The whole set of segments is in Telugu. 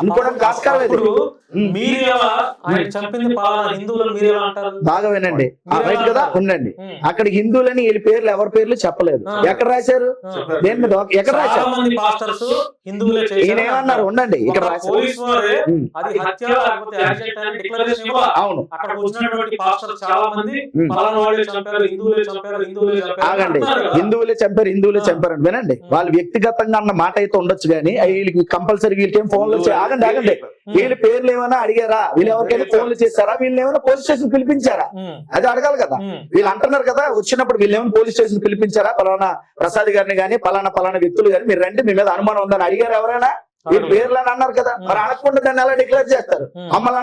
అనుకోవడానికి ఆస్కారం లేదు. మీరు ఎలా ఆయన చంపింది పలానా హిందువులను మీరు ఎలా అంటారు? బాగా వినండి, రైట్ కదా, ఉండండి. అక్కడ హిందువులని వీళ్ళ పేర్లు ఎవరి పేర్లు చెప్పలేదు. ఎక్కడ రాశారు? దేని మీద? ఎక్కడ రాశారు? ఈయన ఏమన్నారు? ఉండండి, ఇక్కడ రాశారు. అవును, ఆగండి. హిందువులే చంపారు వినండి. వాళ్ళు వ్యక్తిగతంగా అన్న మాట అయితే ఉండొచ్చు కానీ వీళ్ళకి కంపల్సరీ వీళ్ళకి ఏం ఫోన్లు ఆగండి ఆగండి వీళ్ళ పేర్లు ఏమైనా అడిగారా? వీళ్ళు ఎవరికైనా ఫోన్లు చేశారా? వీళ్ళని ఏమైనా పోలీస్ స్టేషన్ పిలిపించారా? అది అడగాలి కదా. వీళ్ళు అంటున్నారు కదా వచ్చినప్పుడు వీళ్ళు ఏమైనా పోలీస్ స్టేషన్ పిలిపించారా? పలానా ప్రసాద్ గారిని గానీ పలానా వ్యక్తులు గానీ మీరు రండి, మీ మీద అనుమానం ఉందని అడిగారు ఎవరైనా? వీళ్ళ పేర్లని అన్నారు కదా, మరి అనకుండా దాన్ని ఎలా డిక్లేర్ చేస్తారు? మమ్మల్ని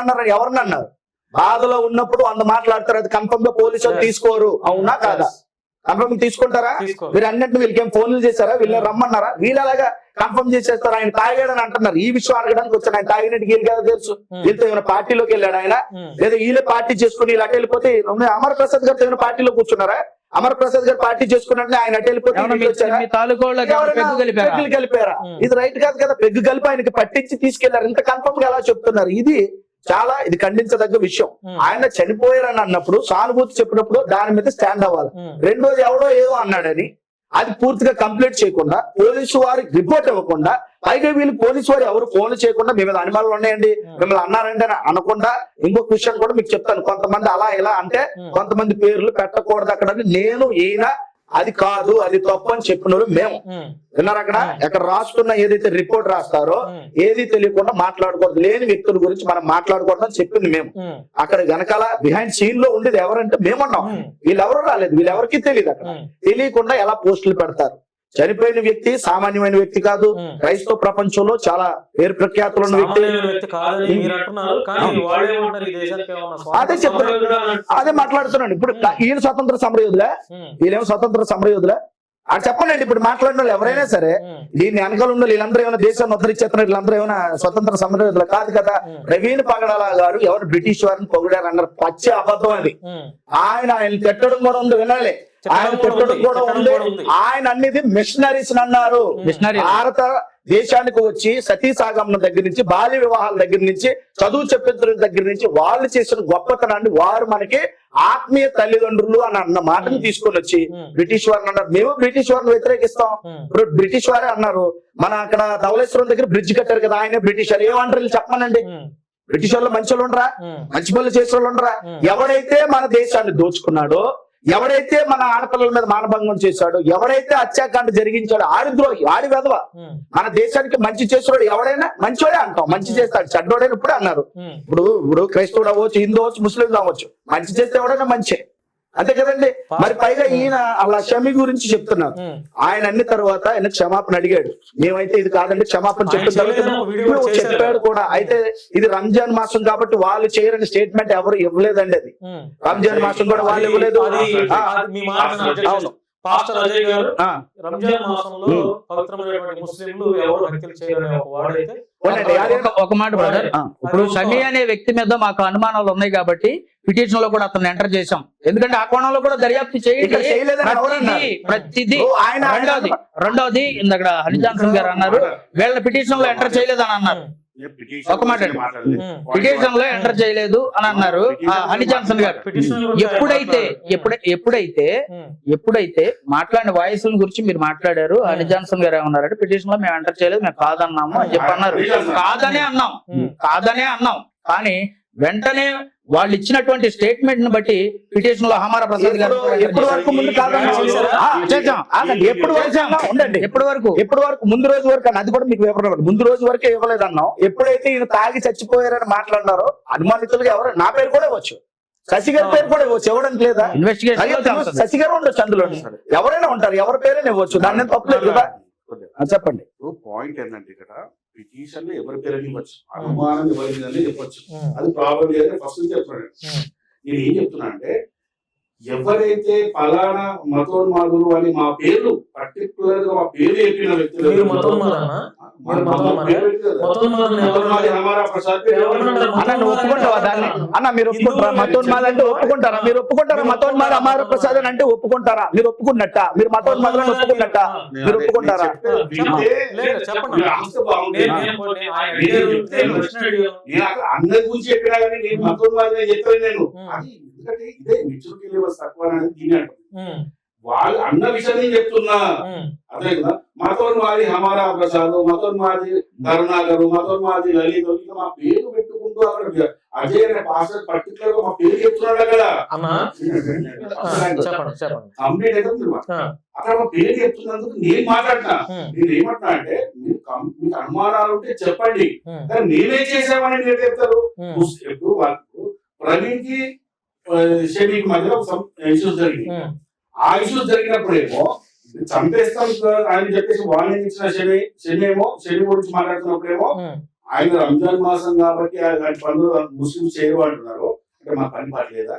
అన్నారు ఎవరిని అన్నారు? బాధలో ఉన్నప్పుడు అంత మాట్లాడతారు, అది కన్ఫర్మ్ గా పోలీసులు తీసుకోరు. అవునా కాదా? కన్ఫర్మ్ తీసుకుంటారా? మీరు అన్నట్టు వీళ్ళకి ఏం ఫోన్లు చేశారా? వీళ్ళని రమ్మన్నారా? వీళ్ళు అలాగా కన్ఫర్మ్ చేసేస్తారు. ఆయన తాగాడని అంటున్నారు. ఈ విషయం అడగడానికి వచ్చాను. ఆయన తాగినట్టు వీళ్ళు కదా తెలుసు. వీళ్ళతో ఏమైనా పార్టీలోకి వెళ్ళాడు ఆయన? లేదా వీళ్ళే పార్టీ చేసుకుని ఇలా అటు వెళ్ళిపోతే అమర్ ప్రసాద్ గారితో ఏమైనా పార్టీలో కూర్చున్నారా? అమర్ ప్రసాద్ గారు పార్టీ చేసుకున్నట్టు ఆయన అటు వెళ్ళిపోతే కలిపారా? ఇది రైట్ కాదు కదా. పెగ్గు కలిపి ఆయనకి పట్టించి తీసుకెళ్లారు. ఇంత కన్ఫర్మ్ గా ఎలా చెప్తున్నారు? ఇది ఖండించదగ్గ విషయం. ఆయన చనిపోయారని అన్నప్పుడు సానుభూతి చెప్పినప్పుడు దాని మీద స్టాండ్ అవ్వాలి. రెండోది ఎవడో ఏదో అన్నాడని అది పూర్తిగా కంప్లీట్ చేయకుండా పోలీసు వారికి రిపోర్ట్ ఇవ్వకుండా పైగా వీళ్ళు పోలీసు వారు ఎవరు ఫోన్లు చేయకుండా మీ మీద అనుమానాలు ఉన్నాయండి మిమ్మల్ని అన్నారంటే అనకుండా ఇంకొక విషయం కూడా మీకు చెప్తాను. కొంతమంది అలా ఇలా అంటే కొంతమంది పేర్లు పెట్టకూడదు అక్కడ. నేను ఈయన అది కాదు అది తప్పు అని చెప్పిన వాళ్ళు మేము విన్నారు. అక్కడ రాస్తున్న ఏదైతే రిపోర్ట్ రాస్తారో ఏది తెలియకుండా మాట్లాడకూడదు, లేని వ్యక్తుల గురించి మనం మాట్లాడకూడదు అని చెప్పింది మేము. అక్కడ వెనకాల బిహైండ్ సీన్ లో ఉండేది ఎవరంటే మేమన్నాం. వీళ్ళెవరు రాలేదు, వీళ్ళెవరికి తెలియదు. అక్కడ తెలియకుండా ఎలా పోస్టులు పెడతారు? చనిపోయిన వ్యక్తి సామాన్యమైన వ్యక్తి కాదు. క్రైస్తవ ప్రపంచంలో చాలా పేరు ప్రఖ్యాతులు ఉన్న వ్యక్తి. అదే చెప్తున్నాను, అదే మాట్లాడుతున్నాను. ఇప్పుడు ఈయన స్వతంత్ర సమరయోధులే, వీళ్ళేమో స్వతంత్ర సమరయోధులే అది చెప్పండి. ఇప్పుడు మాట్లాడిన వాళ్ళు ఎవరైనా సరే దీన్ని వెనకాల ఉన్న వీళ్ళందరూ ఏమైనా దేశాన్ని ఉద్ధరించేస్తున్నారు, వీళ్ళందరూ ఏమైనా స్వతంత్ర సమరయోధులు కాదు కదా. ప్రవీణ్ పగడాల గారు ఎవరు బ్రిటిష్ వారిని పొగిడారు అన్నారు, పచ్చి అబద్ధం అది. ఆయన తిట్టడం కూడా ఉంది, వినాలి. ఆయన తిట్టడం కూడా ఉంది. ఆయన అన్నిది మిషనరీస్ అన్నారు. భారత దేశానికి వచ్చి సతీ సాగమనం దగ్గర నుంచి బాల్య వివాహాల దగ్గర నుంచి చదువు చెప్పించడం దగ్గర నుంచి వాళ్ళు చేసిన గొప్పతనాన్ని వారు మనకి ఆత్మీయ తల్లిదండ్రులు అని అన్న మాటను తీసుకొని వచ్చి బ్రిటిష్ వారిని అన్నారు. మేము బ్రిటిష్ వారిని వ్యతిరేకిస్తాం. ఇప్పుడు బ్రిటిష్ వారే అన్నారు. మన అక్కడ ధవళేశ్వరం దగ్గర బ్రిడ్జ్ కట్టారు కదా, ఆయన బ్రిటిష్ వారు. ఏమంటారు చెప్పమనండి? బ్రిటిష్ వాళ్ళు మంచి వాళ్ళు ఉండరా? మంచి పనులు చేసే వాళ్ళు ఉండరా? ఎవడైతే మన దేశాన్ని దోచుకున్నాడో, ఎవడైతే మన ఆడపిల్లల మీద మానభంగం చేశాడో, ఎవడైతే హత్యాకాండ జరిగించాడో ఆడిద్రోహి, ఆడి వెధవ. మన దేశానికి మంచి చేసేవాడు ఎవడైనా మంచివాడే అంటాం. మంచి చేస్తాడు, చెడ్డోడైనా ఇప్పుడే అన్నారు. ఇప్పుడు క్రైస్తవుడు అవ్వచ్చు, హిందూ అవ్వచ్చు, ముస్లిం అవ్వచ్చు, మంచి చేస్తే ఎవడైనా మంచి, అంతే కదండి. మరి పైగా ఈయన అలా షమి గురించి చెప్తున్నారు. ఆయన అన్ని తర్వాత ఆయన క్షమాపణ అడిగాడు. మేమైతే ఇది కాదండి క్షమాపణ చెప్పాడు కూడా. అయితే ఇది రంజాన్ మాసం కాబట్టి వాళ్ళు చేయరని స్టేట్మెంట్ ఎవరు ఇవ్వలేదండి. అది రంజాన్ మాసం కూడా వాళ్ళు ఇవ్వలేదు. అవును, పాస్టర్ అజయ్ గారు రంజాన్ మాసంలో పవిత్రమైనటువంటి ముస్లింలు ఎవరు హత్యలు చేయరనే ఒక వాడైతే ఒక మాట బ్రదర్, ఇప్పుడు షమీ అనే వ్యక్తి మీద మాకు అనుమానాలు ఉన్నాయి కాబట్టి పిటిషన్ లో కూడా అతను ఎంటర్ చేశాం. ఎందుకంటే ఆ కోణంలో కూడా దర్యాప్తు చేయండి ప్రతిదీ. రెండోది ఇందాక హని జాన్సన్ గారు అన్నారు వీళ్ళ పిటిషన్ లో ఎంటర్ చేయలేదని అన్నారు. ఒక మాట, పిటిషన్ లో ఎంటర్ చేయలేదు అని అన్నారు హని జాన్సన్ గారు. ఎప్పుడైతే మాట్లాడిన వాయిస్ల గురించి మీరు మాట్లాడారు, హని జాన్సన్ గారు ఏమన్నారంటే పిటిషన్ లో మేము ఎంటర్ చేయలేదు, మేము కాదన్నాము అని చెప్పి అన్నారు. కాదనే అన్నాం కానీ వెంటనే వాళ్ళు ఇచ్చినటువంటి స్టేట్మెంట్ ని బట్టి పిటిషన్ లో హమారా ప్రసాద్ గారు ఎప్పటి వరకు ముందు రోజు వరకు అది కూడా మీకు వివరణ ముందు రోజు వరకే ఇవ్వలేదన్నాం. ఎప్పుడైతే ఈయన తాగి చచ్చిపోయారని మాట్లాడినారో అనుమానితులుగా ఎవరు, నా పేరు కూడా ఇవ్వచ్చు, శశి గారి పేరు కూడా ఇవ్వచ్చు, ఇవ్వడానికి లేదా? ఇన్వెస్టిగేషన్ శశి గారు ఉండొచ్చు, అందులో ఎవరైనా ఉంటారు, ఎవరి పేరైనా ఇవ్వచ్చు, దాన్ని తప్పలేదు కదా. చెప్పండి. పాయింట్ ఏంటంటే ఇక్కడ పిటిషన్ లో ఎవరి పేరు ఇవ్వచ్చు, అనుమానం ఎవరిని చెప్పొచ్చు, అది ప్రాబ్లం ఫస్ట్ చెప్తున్నాను. నేను ఏం చెప్తున్నా అంటే ఎవరైతే ఫలానా మతోన్మాదులు అని మా పేరు పర్టికులర్ గా మా పేరు చెప్పిన వ్యక్తులు మీరు మతోన్మాది. మతోన్మాదులను ఎవరు మతోన్మాది హమారా ప్రసాద్ పేరు ఎవరన్నారు? అన్న నువ్వు ఒప్పుకుంటావా దాన్ని? అన్న మీరు ఒప్పుకుంటారా? మతోన్మాది అంటే ఒప్పుకుంటారా? మీరు ఒప్పుకుంటారా? మతోన్మాది అమర ప్రసాద్ అని అంటే ఒప్పుకుంటారా? మీరు ఒప్పుకున్నట్ట? మీరు మతోన్మాదులను ఒప్పుకున్నట్ట? మీరు ఒప్పుకుంటారా? లేదు, చెప్పండి. అందరి గురించి చెప్పినా కానీ నేను మతోన్మాది చెప్పాను నేను. అది ఎందుకంటే ఇదే మెచ్యూరిటీ లెవెల్స్ తక్కువ అనేది దీని అంటారు. వాళ్ళు అన్న విషయం నేను చెప్తున్నా. అదే కదా, మతోన్మాది హమారా ప్రసాద్, మతోన్మాది కరుణాకరు, మతోన్మాది లలిత, ఇంకా మా పేరు పెట్టుకుంటూ అక్కడ అజయ్ అనే పాస్టర్ పర్టికులర్ గా మా పేరు చెప్తున్నాడు కదా అన్నా చెప్పండి చెప్పండి. కంప్లీట్ అయితే అక్కడ మా పేరు చెప్తున్నందుకు నేను మాట్లాడినా. నేను ఏమంటున్నా అంటే మీకు అనుమానాలు ఉంటే చెప్పండి, కానీ నేనే చేసామని నేను చెప్తారు. ఎప్పుడు వాళ్ళు ప్రవీణ్ కి షమీకి మధ్యలో ఇష్యూస్ జరిగింది. ఆ ఇష్యూస్ జరిగినప్పుడేమో చంపేస్తాం ఆయన చెప్పేసి వార్నింగ్ ఇచ్చిన శని గురించి మాట్లాడుతున్నప్పుడేమో ఆయన రంజాన్ మాసం కాబట్టి అలాంటి పనులు ముస్లింస్ చేయరు అంటున్నారు. అంటే మా పని పట్టలేదా?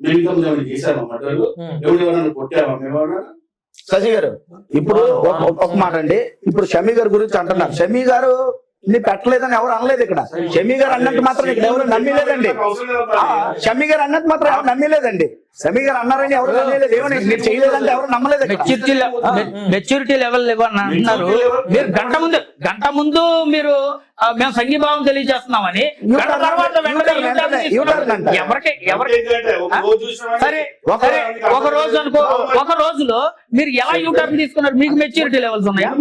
మేము ఇంకా ఏమైనా చేశామా? మటర్లు ఎవరైనా కొట్టామా? మేమన్నా? శశి గారు ఇప్పుడు ఒక మాట అండి, ఇప్పుడు షమీ గారి గురించి అంటున్నారు. షమీ గారు నీ పెట్టలేదని ఎవరు అనలేదు ఇక్కడ. షమీ గారు అన్నట్టు మాత్రం ఇక్కడ ఎవరు నమ్మిలేదండి. షమీ గారు అన్నట్టు మాత్రం ఎవరు నమ్మిలేదండి. షమీ గారు అన్నారని ఎవరు నమ్మలేదు. ఏమని మీరు చేయలేదంటే ఎవరు నమ్మలేదు. మెచ్యూరిటీ లెవెల్ అంటున్నారు. మీరు గంట ముందు మీరు మేము సంఘీభావం తెలియజేస్తున్నామని సరే ఒక రోజు అనుకో, ఒక రోజులో మీరు ఎలా యూటర్న్ తీసుకున్నారు? మీకు మెచ్యూరిటీ లెవెల్స్ ఉన్నాయా?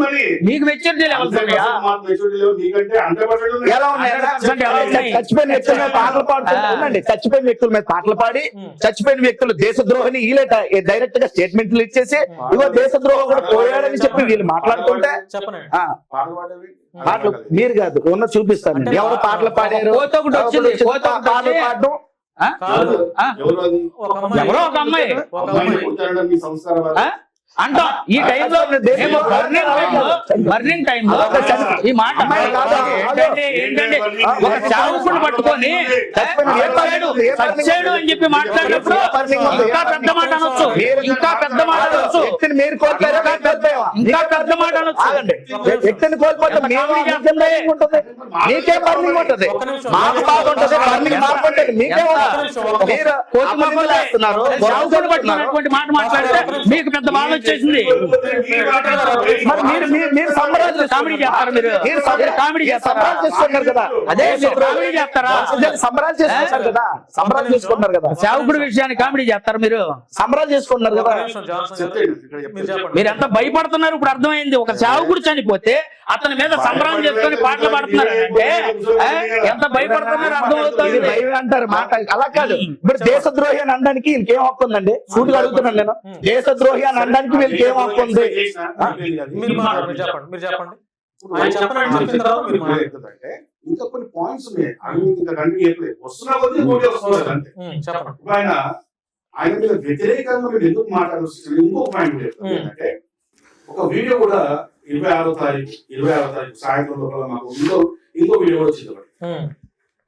మీకు మెచ్యూరిటీ లెవెల్స్ ఉన్నాయా? ఎలా ఉన్నాయి? చచ్చిపోయిన వ్యక్తుల మీద పాటలు పాడుతుందండి. చచ్చిపోయిన వ్యక్తుల మీద పాటలు పాడి, చచ్చిపోయిన వ్యక్తులు దేశద్రోహిని వీళ్ళే డైరెక్ట్ గా స్టేట్మెంట్లు ఇచ్చేసి ఇగో దేశద్రోహం కూడా పోయాడని చెప్పి వీళ్ళు మాట్లాడుతుంటే పాటలు మీరు కాదు ఉన్న చూపిస్తాను ఎవరు పాటలు పాడారు. పాటలు పాడడం ఎవరో ఒక అమ్మాయి అంటాం. ఈ టైంలో బర్నింగ్ టైంలో ఈ మాట ఏంటంటే ఒక చావుకుని పట్టుకొని చచ్చాడు అని చెప్పి మాట్లాడినప్పుడు ఇంకా పెద్ద మాట అనొచ్చు, ఇంకా పెద్ద మాట అనొచ్చు, మీరు ఇంకా పెద్ద మాట అనొచ్చు. వ్యక్తిని కోల్పోతే మీకే బర్నింగ్ ఉంటుంది, మాకు బాగుంటుంది, బర్నింగ్ మాకు ఉంటుంది, మీకే మీరు చావుకుని పట్టినటువంటి మాట మాట్లాడితే మీకు పెద్ద బాధ వచ్చేసింది. మరి మీరు సంబరాలు కామెడీ చేస్తారు, మీరు కామెడీ సంబరాలు చేసుకున్నారు కదా. అదే కామెడీ చేస్తారా? సంబరాలు చేసుకున్నారు కదా, సంబరాలు చేసుకున్నారు కదా. సేవకుడి విషయాన్ని కామెడీ చేస్తారు, మీరు సంబరాలు చేసుకున్నారు కదా. మీరు ఎంత భయపడుతున్నారు ఇప్పుడు అర్థమైంది. ఒక సేవకుడు చనిపోతే అతని మీద సంబరం చేసుకొని పాటలు పాడుతున్నారు అంటే ఎంత భయపడుతున్నారు అర్థమవుతుంది. భయం అంటారు మాట అలా కాదు. ఇప్పుడు దేశద్రోహి అని అనడానికి వీళ్ళకి ఏం హక్కు ఉందండి? సూటిగా అడుగుతున్నాను నేను. దేశద్రోహి అని అనడానికి వీళ్ళకి ఏం హక్కు ఉంది? ఇంకా కొన్ని పాయింట్స్ ఉన్నాయి, అవి ఇంకా కంటిన్యూ చేయట్లేదు. వస్తున్నా కొద్ది పోటీ వస్తున్నారు అంతే. ఆయన మీద వ్యతిరేకంగా మీరు ఎందుకు మాట్లాడుతున్నారు? ఇంకో పాయింట్ ఏంటంటే ఒక వీడియో కూడా 26వ తారీఖు సాయంత్రం లోపల మాకు ఇంకో వీడియో కూడా వచ్చింది.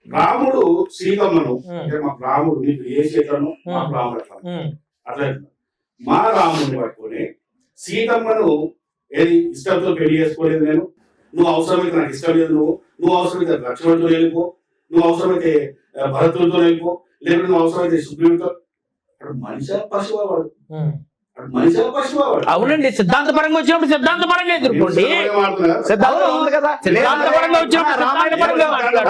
రాముడు సీతమ్మను అంటే మా రాముడు మీకు ఏ చేతను మా రాముడు అట్లా మా రాముడిని పట్టుకొని సీతమ్మను ఏది ఇష్టంతో పెళ్లి చేసుకోలేదు నేను, నువ్వు అవసరమైతే నాకు ఇష్టం లేదు, నువ్వు అవసరమైతే లక్ష్మణుడితో వెళ్ళిపో, నువ్వు అవసరమైతే భరతుడితో వెళ్ళిపో, లేకపోతే నువ్వు అవసరమైతే సుగ్రీవుడితో. అక్కడ మనిషి పశువా వాడు, మనిషి పశువా వాడు. అవునండి, సిద్ధాంతపరంగా వచ్చినప్పుడు సిద్ధాంతపరంగా ఎదుర్కోండి. సిద్ధాంతం ఉంది కదా, సిద్ధాంతపరంగా వచ్చినప్పుడు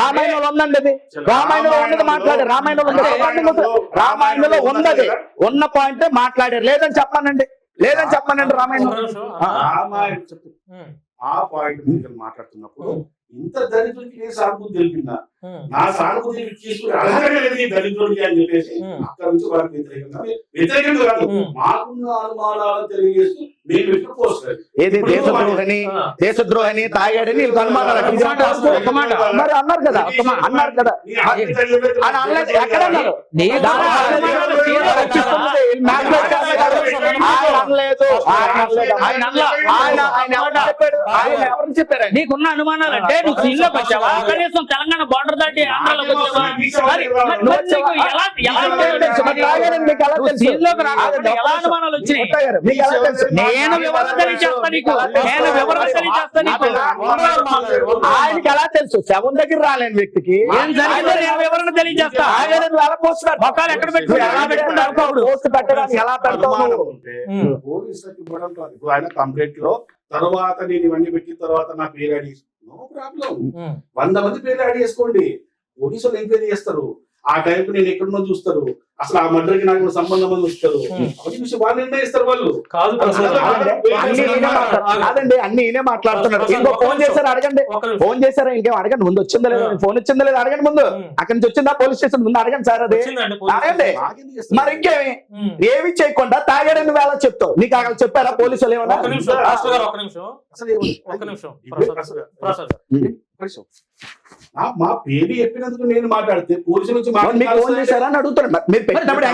రామాయణంలో ఉందండి. అది రామాయణంలో ఉన్నది మాట్లాడారు. రామాయణంలో ఉన్నది ఉన్న పాయింట్ మాట్లాడారు. లేదని చెప్పానండి, లేదని చెప్పానండి. రామాయణం ఆ పాయింట్ మీద మాట్లాడుతున్నప్పుడు ఇంత దరిద్రుడికి నేను సానుభూతి తెలిపిందా? నా సానుభూతి తీసుకుని అడగలేదు దరిద్రుడికి అని చెప్పేసి అక్కడ నుంచి వాళ్ళకి వ్యతిరేకంగా కాదు, మాకున్న అనుమానాలను తెలియజేస్తూ మేము ఎప్పుడు పోస్తారు. ఏది దేశద్రోహని తాగాడని వీళ్ళకి అనుమానాలు మరి అన్నారు కదా, అన్నారు కదా. ఎక్కడ అన్నారు? నీకున్న అనుమానాలు అంటే నువ్వు సీన్లోకి వచ్చావా? కనీసం తెలంగాణ బార్డర్ దాటి ఆంధ్రలోకి వచ్చావా? సీన్లోకి రాకుండా ఎలా అనుమానాలు వచ్చినాయి? నేను వివరణ తెలియజేస్తా నీకు. నేను వివరణ తెలియజేస్తా నీకు. ఆయనకి ఎలా తెలుసు శవం దగ్గర రాలేని వ్యక్తికి ఏం జరిగిందో నేను వివరణ తెలియజేస్తా. మొక్కలు ఎక్కడ పెట్టుకుంటారు? పోస్ట్ పెట్టడానికి ఎలా పెడతావు అనుమానం నువ్వు? ఉంటే పోలీసులకు ఇవ్వడం కాదు. ఇప్పుడు ఆయన కంప్లైంట్ లో తర్వాత నేను ఇవన్నీ పెట్టిన తర్వాత నా పేరు యాడ్ చేసి నో ప్రాబ్లం. 100 మంది పేర్లు యాడ్ చేసుకోండి. పోలీసులు ఎంక్వైరీ చేస్తారు. ఆ టైంకి నేను ఎక్కడున్నా చూస్తారు. అసలు ఆ మర్డర్కి నాకు సంబంధం అని చూస్తారు. అవన్నీ చూసి వాళ్ళు నిర్ణయిస్తారు. వాళ్ళు కాదు కాదండి, అన్ని ఈయనే మాట్లాడుతున్నారు. ఇంకో ఫోన్ చేశారు అడగండి. ఫోన్ చేశారా ఇంకేం అడగండి. ముందు వచ్చిందా లేదా, ఫోన్ వచ్చిందా లేదా అడగండి. ముందు అక్కడి నుంచి వచ్చిందా పోలీస్ స్టేషన్ ముందు అడగండి సార్. అది అడగండి. మరి ఇంకేమి ఏమి చేయకుండా తాగాడని వేళ చెప్తావు. నీకు అక్కడ చెప్పారా పోలీసులు ఏమన్నా? మా పేరు చెప్పినందుకు నేను మాట్లాడితే పోలీసుల నుంచి మీకు ఫోన్ చేశారా అని అడుగుతున్నాడు. మీరు పెట్టినప్పుడు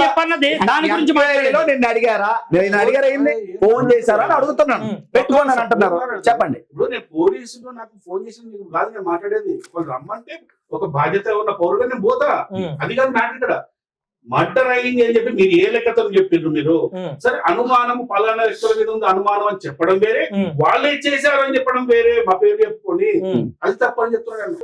చెప్పన్నది దాని గురించి ఎంక్వైరీలో నిన్ను అడిగారా, నేను అడిగారా ఏంది ఫోన్ చేశారా అని అడుగుతున్నాను. పెట్టుకున్నాను అంటున్నారు. చెప్పండి. ఇప్పుడు నేను పోలీసులు నాకు ఫోన్ చేసి మీకు కాదు నేను మాట్లాడేది. వాళ్ళు రమ్మంటే ఒక బాధ్యత ఉన్న పౌరుగా నేను పోతా. అది కాదు మ్యాటర్ ఇక్కడ. మర్డర్ అయింది అని చెప్పి మీరు ఏ లెక్కతో చెప్పిండ్రు మీరు? సరే అనుమానం పలానా వ్యక్తుల మీద ఉంది అనుమానం అని చెప్పడం వేరే, వాళ్ళే చేశారు అని చెప్పడం వేరే. మా పేరు చెప్పుకొని అది తప్పని చెప్తున్నాను.